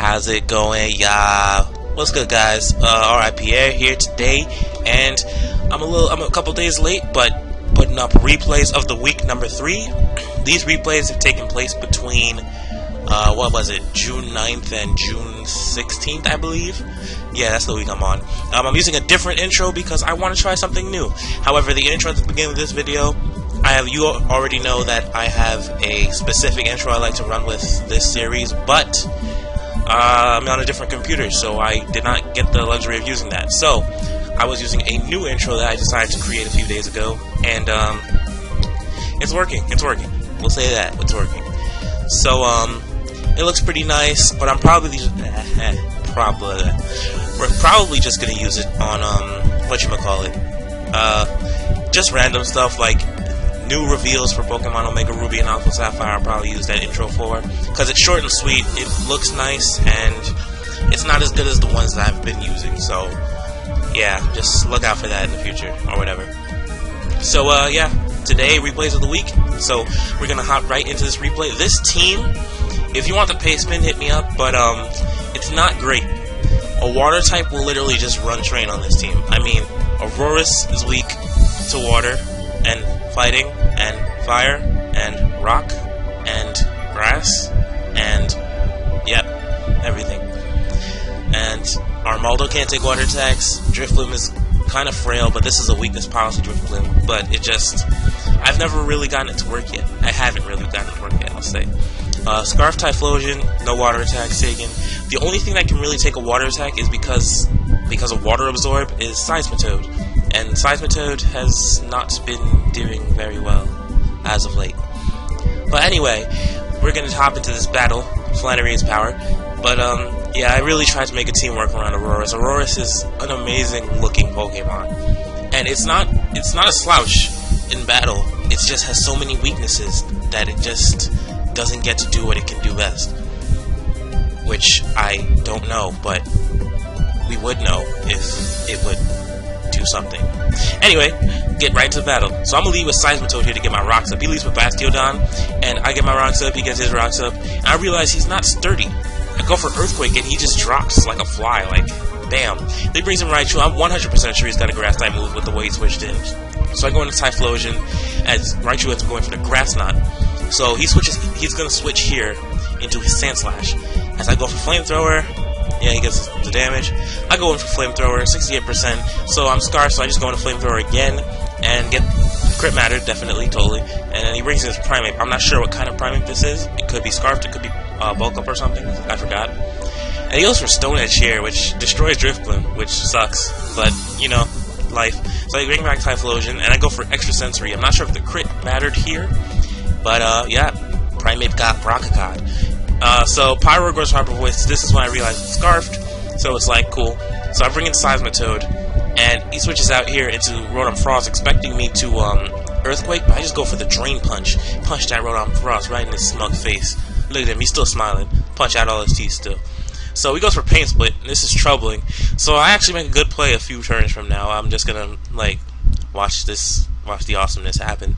how's it going? Yeah, what's good, guys? R.I.Pierre here today, and I'm a couple days late, but putting up replays of the week number 3. These replays have taken place between what was it, June 9th and June 16th, I believe. Yeah, that's the week I'm on. I'm using a different intro because I want to try something new. However, the intro at the beginning of this video, you already know that I have a specific intro I like to run with this series, but I'm on a different computer, so I did not get the luxury of using that. So I was using a new intro that I decided to create a few days ago, and it's working. We'll say that it's working. So it looks pretty nice, but I'm probably we're probably just gonna use it on just random stuff like new reveals for Pokemon Omega Ruby and Alpha Sapphire. I'll probably use that intro for, because it's short and sweet, it looks nice, and it's not as good as the ones that I've been using. So yeah, just look out for that in the future or whatever. So yeah, today replays of the week. So we're gonna hop right into this replay. This team, if you want the pace spin, hit me up, but it's not great. A water type will literally just run train on this team. I mean, Aurorus is weak to water and fighting and fire and rock and grass and yep, everything. And Armaldo can't take water attacks. Drifloon is kind of frail, but this is a weakness policy Drifloon. But I've never really gotten it to work yet. I haven't really gotten it to work yet, I'll say. Scarf Typhlosion, no water attacks taken. The only thing that can really take a water attack is because of Water Absorb is Seismitoad. And Seismitoad has not been doing very well as of late. But anyway, we're going to hop into this battle, Flannery's power. But yeah, I really tried to make a team work around Aurorus. Aurorus is an amazing looking Pokemon. And it's not a slouch in battle. It just has so many weaknesses that it just doesn't get to do what it can do best. Which I don't know, but we would know if it would do something. Anyway, get right to the battle. So I'm gonna lead with Seismitoad here to get my rocks up. He leads with Bastiodon, and I get my rocks up, he gets his rocks up, and I realize he's not sturdy. I go for Earthquake, and he just drops like a fly, like, bam. Then he brings in Raichu. I'm 100% sure he's got a Grass type move with the way he switched in. So I go into Typhlosion, as Raichu ends up going for the Grass Knot. So he's gonna switch here into his Sandslash. As I go for Flamethrower, yeah, he gets the damage. I go in for Flamethrower, 68%. So I'm Scarf, so I just go into Flamethrower again and get Crit Matter, definitely, totally. And then he brings in his Primeape. I'm not sure what kind of Primeape this is. It could be Scarfed, it could be Bulk Up or something. I forgot. And he goes for Stone Edge here, which destroys Drifloon, which sucks. But, you know, life. So I bring back Typhlosion, and I go for Extra Sensory. I'm not sure if the Crit mattered here. But, yeah, Primeape got Brockacod. So Pyro goes for Hyper Voice. This is when I realize it's Scarfed. So it's like, cool. So I bring in Seismitoad, and he switches out here into Rotom Frost, expecting me to Earthquake, but I just go for the Drain Punch. Punch that Rotom Frost right in his smug face. Look at him, he's still smiling. Punch out all his teeth still. So he goes for Pain Split, and this is troubling. So I actually make a good play a few turns from now. I'm just gonna, like, watch the awesomeness happen.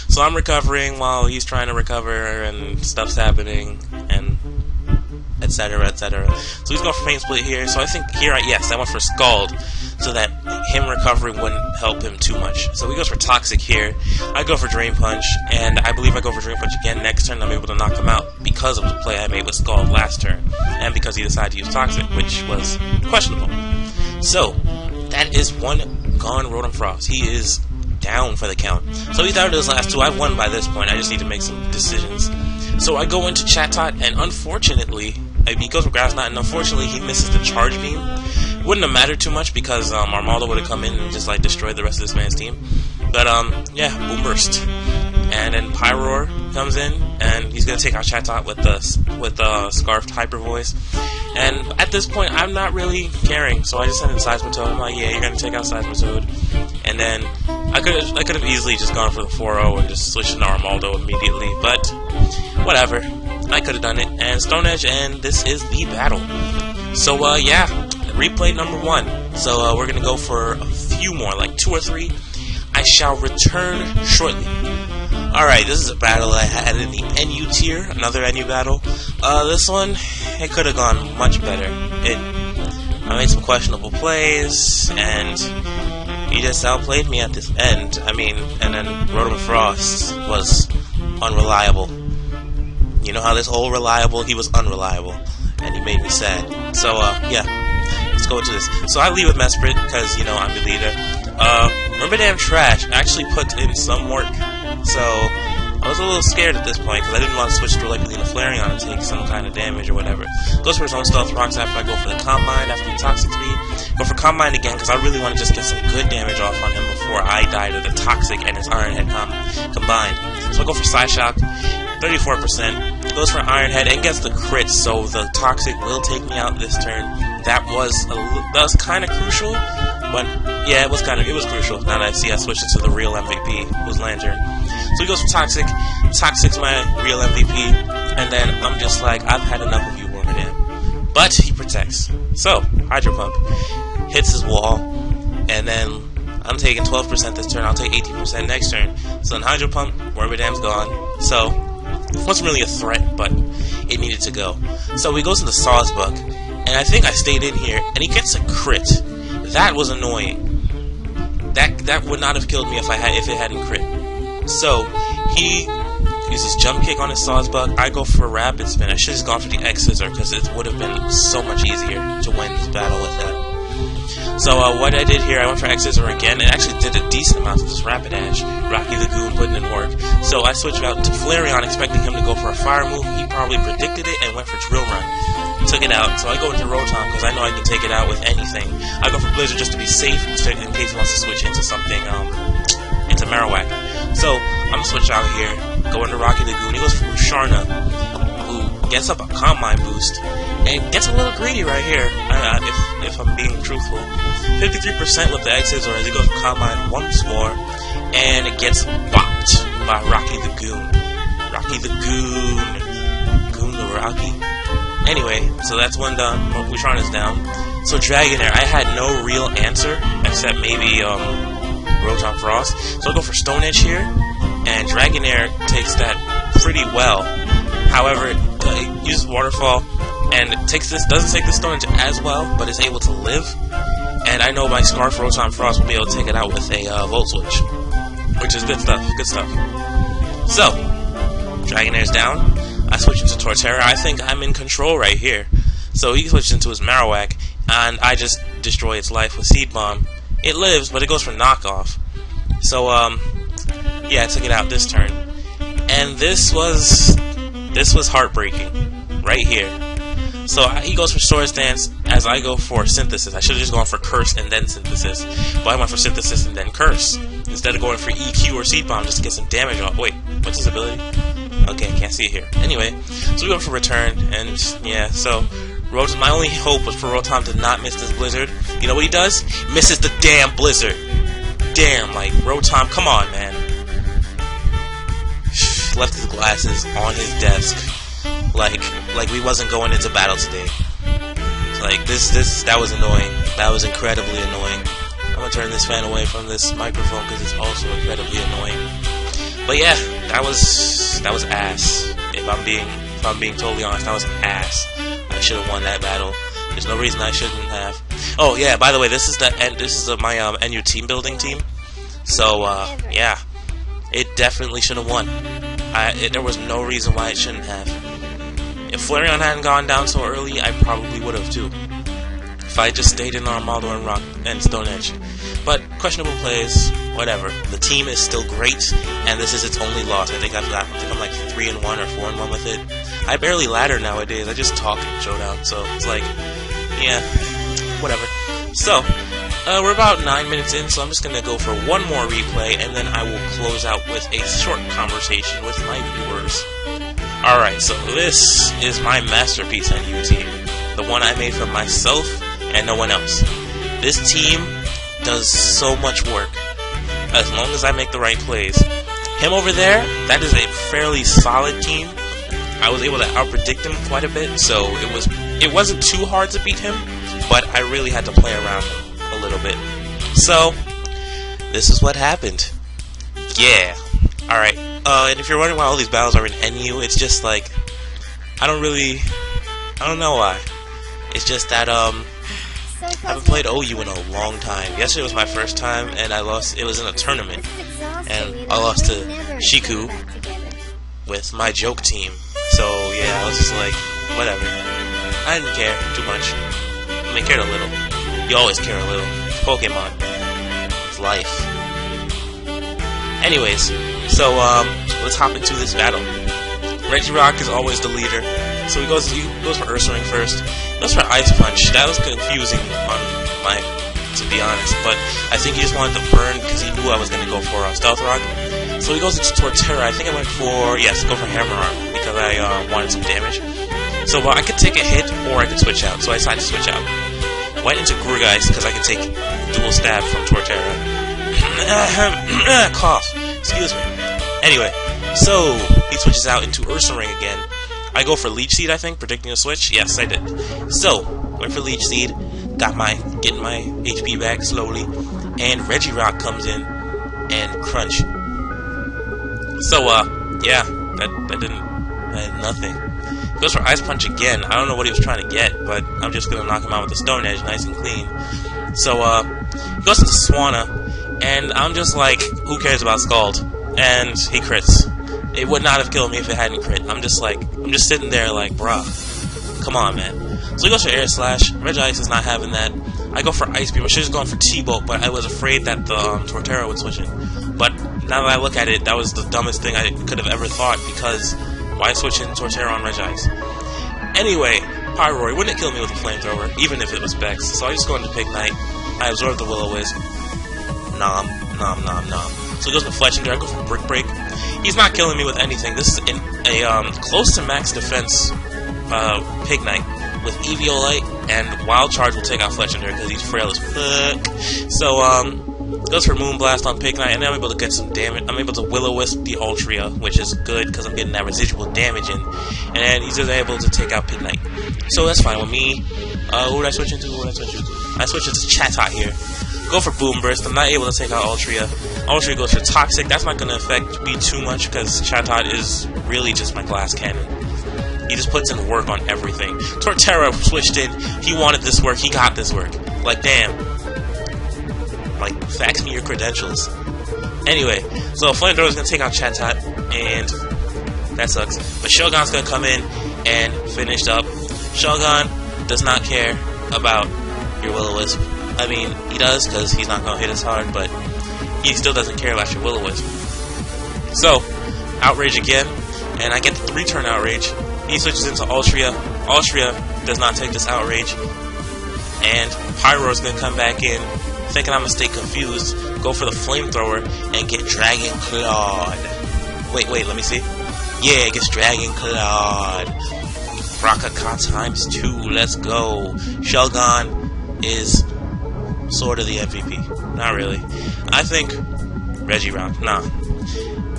So I'm recovering while he's trying to recover, and stuff's happening, and etc, etc. So he's going for Pain Split here. So I think here, I went for Scald, so that him recovering wouldn't help him too much. So he goes for Toxic here. I go for Drain Punch, and I believe I go for Drain Punch again next turn. I'm able to knock him out because of the play I made with Scald last turn, and because he decided to use Toxic, which was questionable. So that is one gone Rotom Frost. He is down for the count. So he's down to his last two. I've won by this point. I just need to make some decisions. So I go into Chatot, and unfortunately, he goes for Grass Knot, and unfortunately he misses the Charge Beam. It wouldn't have mattered too much because Armaldo would have come in and just like destroyed the rest of this man's team. But yeah, Boom Burst. And then Pyroar comes in, and he's gonna take out Chatot with the Scarfed Hyper Voice. And at this point, I'm not really caring, so I just send in Seismitoad. I'm like, yeah, you're gonna take out Seismitoad. And then I could have easily just gone for the 4-0 and just switched into Armaldo immediately, but whatever. I could have done it. And Stone Edge, and this is the battle. So yeah, replay number 1. So we're gonna go for a few more, like 2 or 3. I shall return shortly. Alright, this is a battle I had in the NU tier, another NU battle. This one, it could have gone much better. I made some questionable plays, and he just outplayed me at this end. I mean, and then Rotom Frost was unreliable. You know how this whole reliable, he was unreliable, and he made me sad. So, yeah, let's go into this. So I lead with Mesprit, because, you know, I'm the leader. Damn Trash actually put in some work, so I was a little scared at this point, because I didn't want to switch to Lepidina Flareon and take some kind of damage or whatever. Goes for his own Stealth Rocks after I go for the Calm Mind, after he Toxics me. Go for Calm Mind again, because I really want to just get some good damage off on him before I die to the Toxic and his Iron Head combined. So I go for Psyshock, 34%. Goes for Iron Head and gets the crit, so the Toxic will take me out this turn. That was kind of crucial, but yeah, it was crucial. Now that I see I switched it to the real MVP, who's Lantern. So he goes for Toxic. Toxic's my real MVP, and then I'm just like, I've had enough of you, Wormadam. But he protects. So Hydro Pump hits his wall, and then I'm taking 12% this turn. I'll take 18% next turn. So then Hydro Pump, Wormadam's gone. So it wasn't really a threat, but it needed to go. So he goes into Sawsbuck, and I think I stayed in here, and he gets a crit. That was annoying. That would not have killed me if it hadn't crit. So he uses Jump Kick on his Sawsbuck. I go for Rapid Spin. I should have gone for the X Scissor, because it would have been so much easier to win this battle with that. So what I did here, I went for X Scissor again, and actually did a decent amount of this Rapidash. Rocky the Goon putting in work. So I switched out to Flareon, expecting him to go for a Fire move. He probably predicted it and went for Drill Run. Took it out. So I go into Rotom, because I know I can take it out with anything. I go for Blizzard just to be safe in case he wants to switch into something, into Marowak. So I'm gonna switch out here, go into Rocky the Goon. He goes for Sharna, who gets up a Calm Mind boost, and gets a little greedy right here, if I'm being truthful. 53% with the X Scissor as he goes for Calm Mind once more, and it gets bopped by Rocky the Goon. Rocky the Goon. Goon the Rocky. Anyway, so that's one done. Sharna's down. So Dragonair, I had no real answer, except maybe, Rotom Frost. So I go for Stone Edge here, and Dragonair takes that pretty well. However, it uses Waterfall, and it doesn't take the Stone Edge as well, but is able to live. And I know my Scarf Rotom Frost will be able to take it out with a Volt Switch, which is good stuff. Good stuff. So Dragonair's down. I switch into Torterra. I think I'm in control right here. So he switches into his Marowak, and I just destroy its life with Seed Bomb. It lives, but it goes for knockoff. So, yeah, I took it out this turn. And this was heartbreaking. Right here. So, he goes for Swords Dance, as I go for Synthesis. I should have just gone for Curse and then Synthesis. But I went for Synthesis and then Curse, instead of going for EQ or Seed Bomb just to get some damage off. Wait, what's his ability? Okay, I can't see it here. Anyway, so we go for Return, and, yeah, so my only hope was for Rotom to not miss this Blizzard. You know what he does? He misses the damn Blizzard. Damn, like, Rotom, come on, man. Left his glasses on his desk. Like we wasn't going into battle today. Like, that was annoying. That was incredibly annoying. I'm gonna turn this fan away from this microphone, because it's also incredibly annoying. But yeah, that was ass. If I'm being totally honest, that was ass. I should have won that battle. There's no reason I shouldn't have. Oh yeah, by the way, this is my NU team building team. So yeah, it definitely should have won. There was no reason why it shouldn't have. If Flareon hadn't gone down so early, I probably would have too. If I just stayed in Armaldo and Rock and Stone Edge. But questionable plays, whatever. The team is still great, and this is its only loss. I think I'm like 3-1 or 4-1 with it. I barely ladder nowadays. I just talk in Showdown, so it's like, yeah, whatever. So, we're about 9 minutes in, so I'm just gonna go for one more replay, and then I will close out with a short conversation with my viewers. Alright, so this is my masterpiece NU team. The one I made for myself and no one else. This team does so much work, as long as I make the right plays. Him over there, that is a fairly solid team. I was able to outpredict him quite a bit, so it wasn't too hard to beat him, but I really had to play around him a little bit. So, this is what happened. Yeah. Alright, and if you're wondering why all these battles are in NU, it's just like, I don't really I don't know why. It's just that I haven't played OU in a long time. Yesterday was my first time, and I lost. It was in a tournament, and I lost to Shiku with my joke team. So yeah, I was just like, whatever. I didn't care too much. I mean, cared a little. You always care a little. It's Pokemon. It's life. Anyways, so let's hop into this battle. Regirock is always the leader, so he goes for Ursaring first. He goes for Ice Punch. That was confusing to be honest, but I think he just wanted to burn because he knew I was gonna go for Stealth Rock. So he goes into Torterra. I think I went for go for Hammer Arm because I wanted some damage. So I could take a hit or I could switch out. So I decided to switch out. Went into Gourgeist because I can take dual stab from Torterra. Cough. Excuse me. Anyway, so he switches out into Ursaring again. I go for Leech Seed, I think, predicting a switch. Yes, I did. So went for Leech Seed, getting my HP back slowly, and Regirock comes in and crunch. So yeah, I had nothing. Goes for Ice Punch again. I don't know what he was trying to get, but I'm just gonna knock him out with the Stone Edge, nice and clean. So he goes into Swanna, and I'm just like, who cares about Scald? And he crits. It would not have killed me if it hadn't crit. I'm just sitting there like, bruh, come on, man. So he goes for Air Slash. Regice is not having that. I go for Ice Beam. I should have gone for T-Bolt, but I was afraid that the Torterra would switch in. But now that I look at it, that was the dumbest thing I could have ever thought, because why switch in Torterra on Regice? Anyway, Pyroar wouldn't kill me with a Flamethrower, even if it was Bex. So I just go into Pignite. I absorb the Will-O-Wisp. Nom, nom, nom, nom. So he goes with Fletchinder. I go for Brick Break. He's not killing me with anything. This is a close to max defense Pignite with Eviolite, and Wild Charge will take out Fletchinder because he's frail as fuck. So goes for Moonblast on Pignite, and then I'm able to get some damage. I'm able to Will-O-Wisp the Ultria, which is good because I'm getting that residual damage in, and then he's just able to take out Pignite. So that's fine with me. Who would I switch into? I switch into Chatot here. Go for Boom Burst. I'm not able to take out Ultria. Ultria goes for Toxic. That's not going to affect me too much because Chatot is really just my Glass Cannon. He just puts in work on everything. Torterra switched in. He wanted this work. He got this work. Like, damn. Like, fax me your credentials. Anyway, so Flamethrower's going to take out Chatot, and that sucks. But Shogun's going to come in and finish up. Shogun does not care about your Will-O-Wisp. I mean, he does, because he's not going to hit as hard, but he still doesn't care about your Will-O-Wisp. So, Outrage again, and I get the 3-turn Outrage. He switches into Ultria. Ultria does not take this Outrage, and Pyroar's going to come back in, thinking I'm going to stay confused, go for the Flamethrower, and get Dragon Clawed. Wait, let me see. Yeah, it gets Dragon Clawed. Rakaka times 2, let's go. Shogun is sort of the MVP. Not really. I think Regirock. Nah.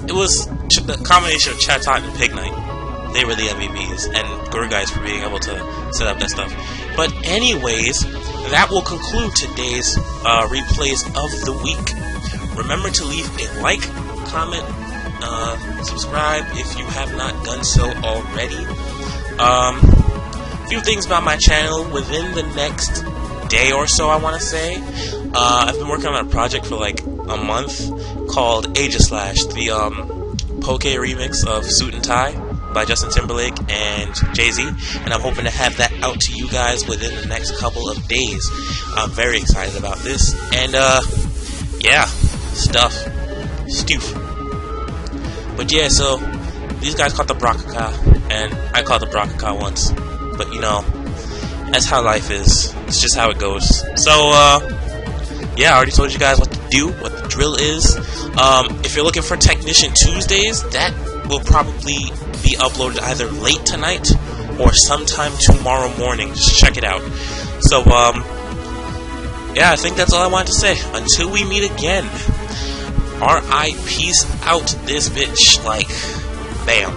It was the combination of Chatot and Pignite. They were the MVPs, and Gourgeist for being able to set up that stuff. But anyways, that will conclude today's replays of the week. Remember to leave a like, comment, subscribe if you have not done so already. A few things about my channel within the next day or so, I want to say. I've been working on a project for like a month called Aegislash, the Poke remix of Suit and Tie by Justin Timberlake and Jay-Z, and I'm hoping to have that out to you guys within the next couple of days. I'm very excited about this, and yeah, stoof. But yeah, so these guys caught the Brockaka, and I caught the Brockaka once, but you know, that's how life is. It's just how it goes. So, yeah, I already told you guys what to do, what the drill is. If you're looking for Technician Tuesdays, that will probably be uploaded either late tonight or sometime tomorrow morning. Just check it out. So, yeah, I think that's all I wanted to say. Until we meet again, R.I. Peace out this bitch. Like, bam.